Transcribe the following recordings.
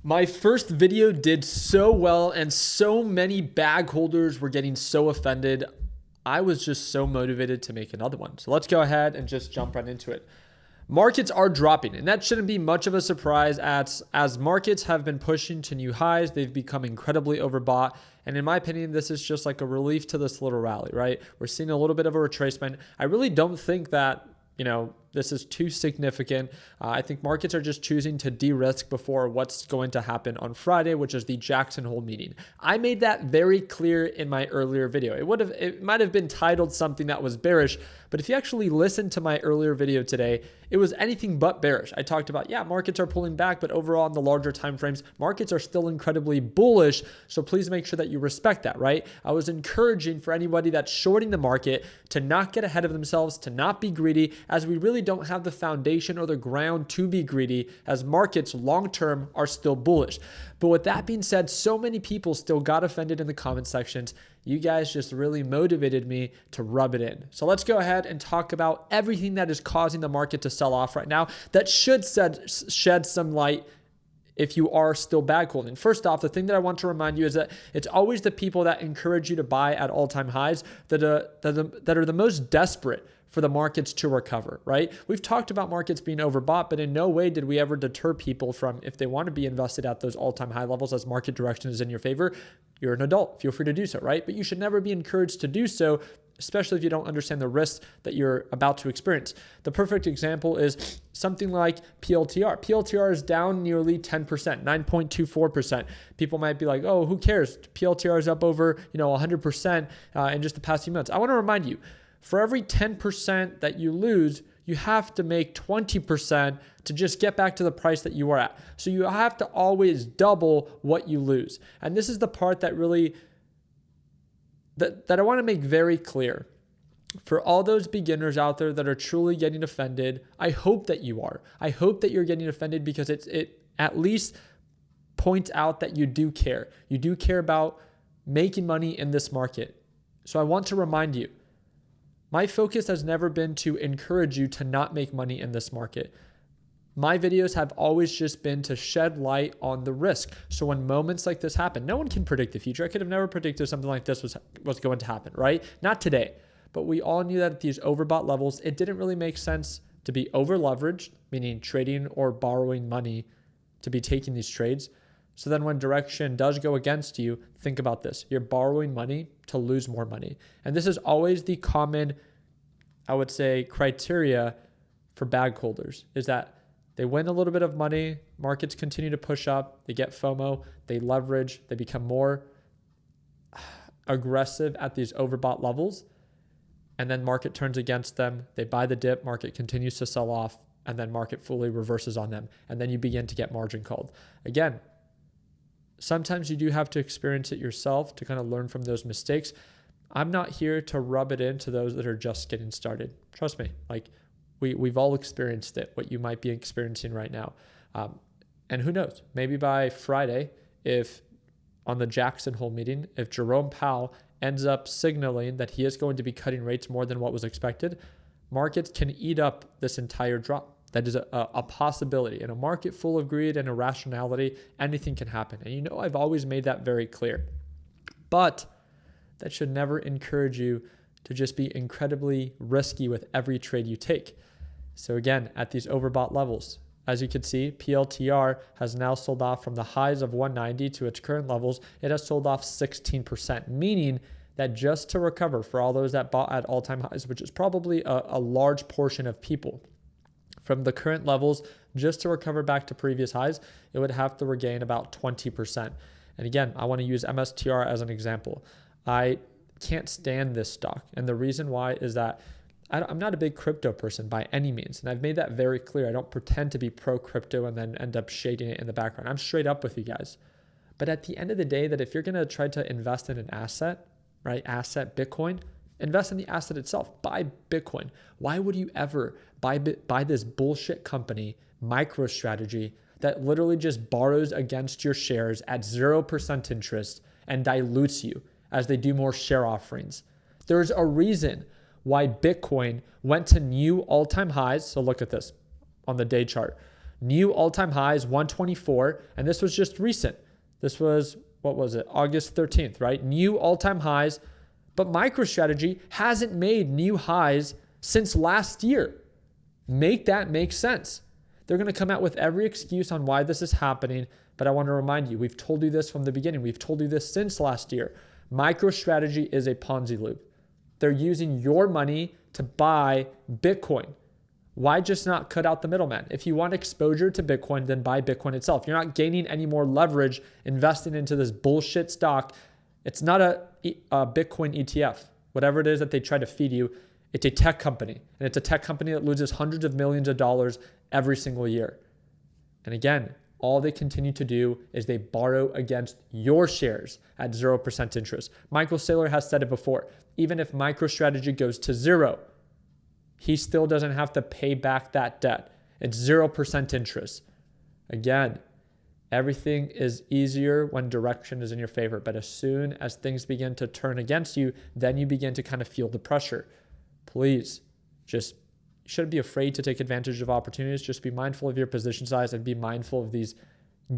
My first video did so well and so many bag holders were getting so offended. I was just so motivated to make another one. So let's go ahead and just jump right into it. Markets are dropping, and that shouldn't be much of a surprise as markets have been pushing to new highs. They've become incredibly overbought. And in my opinion, this is just like a relief to this little rally, right? We're seeing a little bit of a retracement. I really don't think that, this is too significant. I think markets are just choosing to de-risk before what's going to happen on Friday, which is the Jackson Hole meeting. I made that very clear in my earlier video. It might have been titled something that was bearish, but if you actually listen to my earlier video today, it was anything but bearish. I talked about, markets are pulling back, but overall in the larger time frames, markets are still incredibly bullish. So please make sure that you respect that, right? I was encouraging for anybody that's shorting the market to not get ahead of themselves, to not be greedy, as we really don't have the foundation or the ground to be greedy, as markets long-term are still bullish. But with that being said, so many people still got offended in the comment sections. You guys just really motivated me to rub it in. So let's go ahead and talk about everything that is causing the market to sell off right now that should shed some light if you are still bag holding. First off, the thing that I want to remind you is that it's always the people that encourage you to buy at all-time highs that are the most desperate for the markets to recover, right? We've talked about markets being overbought, but in no way did we ever deter people from, if they want to be invested at those all-time high levels as market direction is in your favor, you're an adult, feel free to do so, right? But you should never be encouraged to do so, especially if you don't understand the risks that you're about to experience. The perfect example is something like PLTR. PLTR is down nearly 10%, 9.24%. People might be like, oh, who cares? PLTR is up over 100% in just the past few months. I want to remind you, for every 10% that you lose, you have to make 20% to just get back to the price that you are at. So you have to always double what you lose. And this is the part that really that I want to make very clear. For all those beginners out there that are truly getting offended, I hope that you are. I hope that you're getting offended because it at least points out that you do care. You do care about making money in this market. So I want to remind you, my focus has never been to encourage you to not make money in this market. My videos have always just been to shed light on the risk. So when moments like this happen, no one can predict the future. I could have never predicted something like this was going to happen, right? Not today. But we all knew that at these overbought levels, it didn't really make sense to be over leveraged, meaning trading or borrowing money to be taking these trades. So then when direction does go against you, think about this. You're borrowing money to lose more money. And this is always the common, I would say, criteria for bag holders, is that they win a little bit of money, markets continue to push up, they get FOMO, they leverage, they become more aggressive at these overbought levels, and then market turns against them, they buy the dip, market continues to sell off, and then market fully reverses on them, and then you begin to get margin called. Again, sometimes you do have to experience it yourself to kind of learn from those mistakes. I'm not here to rub it into those that are just getting started. Trust me, we've all experienced it, what you might be experiencing right now. And who knows, maybe by Friday, if on the Jackson Hole meeting, if Jerome Powell ends up signaling that he is going to be cutting rates more than what was expected, markets can eat up this entire drop. That is a possibility. In a market full of greed and irrationality, anything can happen. And I've always made that very clear. But that should never encourage you to just be incredibly risky with every trade you take. So again, at these overbought levels, as you can see, PLTR has now sold off from the highs of 190 to its current levels. It has sold off 16%, meaning that just to recover for all those that bought at all-time highs, which is probably a large portion of people, from the current levels, just to recover back to previous highs, it would have to regain about 20%. And again, I want to use MSTR as an example. I can't stand this stock. And the reason why is that I'm not a big crypto person by any means. And I've made that very clear. I don't pretend to be pro crypto and then end up shading it in the background. I'm straight up with you guys. But at the end of the day, that if you're going to try to invest in an asset, right, asset Bitcoin, invest in the asset itself. Buy Bitcoin. Why would you ever buy this bullshit company, MicroStrategy, that literally just borrows against your shares at 0% interest and dilutes you as they do more share offerings? There's a reason why Bitcoin went to new all-time highs. So look at this on the day chart. New all-time highs, 124, and this was just recent. This was, what was it, August 13th, right? New all-time highs, but MicroStrategy hasn't made new highs since last year. Make that make sense. They're going to come out with every excuse on why this is happening, but I want to remind you, we've told you this from the beginning. We've told you this since last year. MicroStrategy is a Ponzi loop. They're using your money to buy Bitcoin. Why just not cut out the middleman? If you want exposure to Bitcoin, then buy Bitcoin itself. You're not gaining any more leverage investing into this bullshit stock. It's not a Bitcoin ETF. Whatever it is that they try to feed you, it's a tech company. And it's a tech company that loses hundreds of millions of dollars every single year. And again, all they continue to do is they borrow against your shares at 0% interest. Michael Saylor has said it before. Even if MicroStrategy goes to zero, he still doesn't have to pay back that debt. It's 0% interest. Again, everything is easier when direction is in your favor. But as soon as things begin to turn against you, then you begin to kind of feel the pressure. Please, you shouldn't be afraid to take advantage of opportunities. Just be mindful of your position size and be mindful of these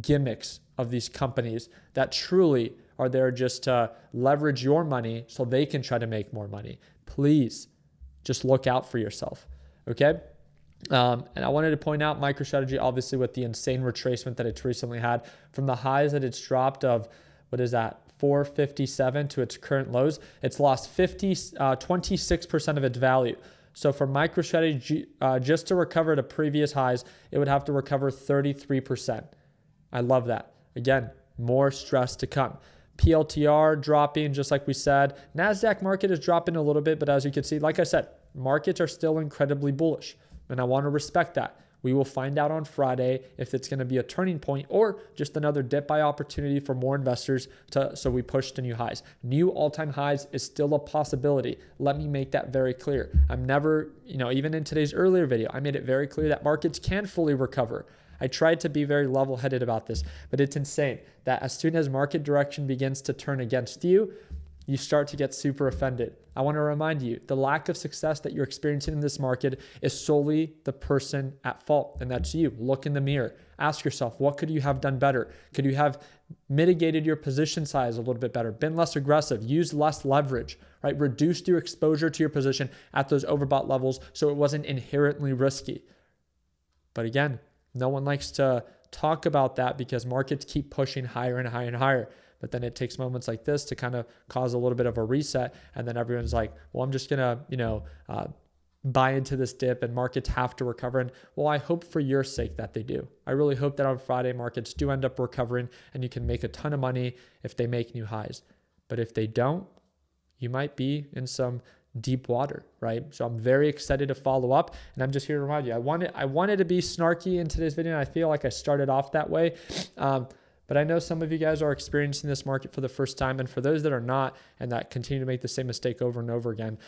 gimmicks of these companies that truly are there just to leverage your money so they can try to make more money. Please, just look out for yourself, okay? And I wanted to point out MicroStrategy, obviously, with the insane retracement that it's recently had from the highs that it's dropped of, 457 to its current lows. It's lost 26% of its value. So for MicroStrategy, just to recover to previous highs, it would have to recover 33%. I love that. Again, more stress to come. PLTR dropping, just like we said. NASDAQ market is dropping a little bit, but as you can see, like I said, markets are still incredibly bullish, and I want to respect that. We will find out on Friday if it's going to be a turning point or just another dip by opportunity for more investors so we push to new highs. New all-time highs is still a possibility. Let me make that very clear. I'm never, even in today's earlier video, I made it very clear that markets can fully recover. I tried to be very level-headed about this, but it's insane that as soon as market direction begins to turn against you, you start to get super offended. I want to remind you, the lack of success that you're experiencing in this market is solely the person at fault, and that's you. Look in the mirror. Ask yourself, what could you have done better? Could you have mitigated your position size a little bit better, been less aggressive, used less leverage, right? Reduced your exposure to your position at those overbought levels so it wasn't inherently risky. But again, no one likes to talk about that because markets keep pushing higher and higher and higher. But then it takes moments like this to kind of cause a little bit of a reset. And then everyone's like, well, I'm just going to, buy into this dip and markets have to recover. And well, I hope for your sake that they do. I really hope that on Friday markets do end up recovering and you can make a ton of money if they make new highs. But if they don't, you might be in some deep water, right? So I'm very excited to follow up, and I'm just here to remind you, I wanted to be snarky in today's video, and I feel like I started off that way. But I know some of you guys are experiencing this market for the first time, and for those that are not and that continue to make the same mistake over and over again,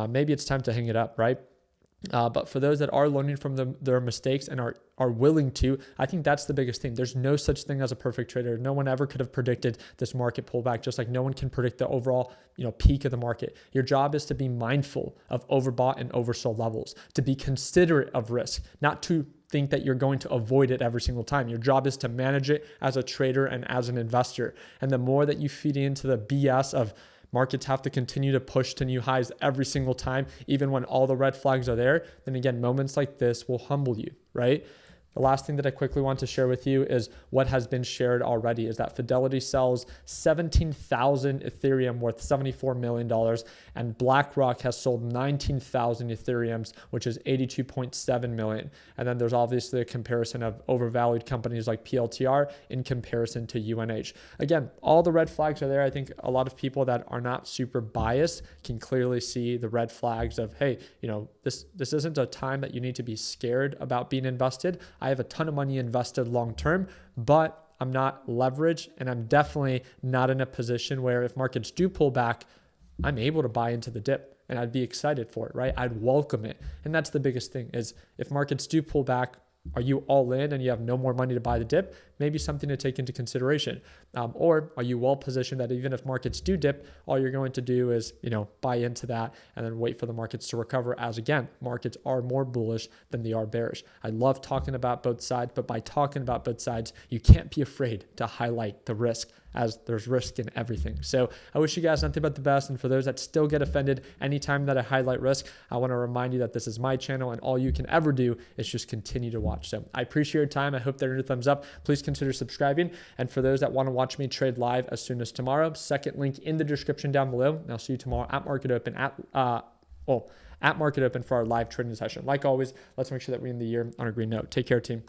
maybe it's time to hang it up, right? But for those that are learning from their mistakes and are willing to, I think that's the biggest thing. There's no such thing as a perfect trader. No one ever could have predicted this market pullback, just like no one can predict the overall, peak of the market. Your job is to be mindful of overbought and oversold levels, to be considerate of risk, not to think that you're going to avoid it every single time. Your job is to manage it as a trader and as an investor. And the more that you feed into the BS of markets have to continue to push to new highs every single time, even when all the red flags are there, then again, moments like this will humble you, right? The last thing that I quickly want to share with you is what has been shared already is that Fidelity sells 17,000 Ethereum worth $74 million, and Blackrock has sold 19,000 Ethereums, which is $82.7 million. And then there's obviously a comparison of overvalued companies like PLTR in comparison to UNH. Again, all the red flags are there. I think a lot of people that are not super biased can clearly see the red flags of, hey, this isn't a time that you need to be scared about being invested. I have a ton of money invested long-term, but I'm not leveraged, and I'm definitely not in a position where if markets do pull back, I'm able to buy into the dip and I'd be excited for it, right? I'd welcome it. And that's the biggest thing is if markets do pull back, are you all in and you have no more money to buy the dip? maybe something to take into consideration. Or are you well positioned that even if markets do dip, all you're going to do is, buy into that and then wait for the markets to recover, as again, markets are more bullish than they are bearish. I love talking about both sides, but by talking about both sides, you can't be afraid to highlight the risk, as there's risk in everything. So I wish you guys nothing but the best. And for those that still get offended anytime that I highlight risk, I want to remind you that this is my channel and all you can ever do is just continue to watch. So I appreciate your time. I hope that your thumbs up. Please consider subscribing. And for those that want to watch me trade live as soon as tomorrow, second link in the description down below. And I'll see you tomorrow at market open at market open for our live trading session. Like always, let's make sure that we end the year on a green note. Take care, team.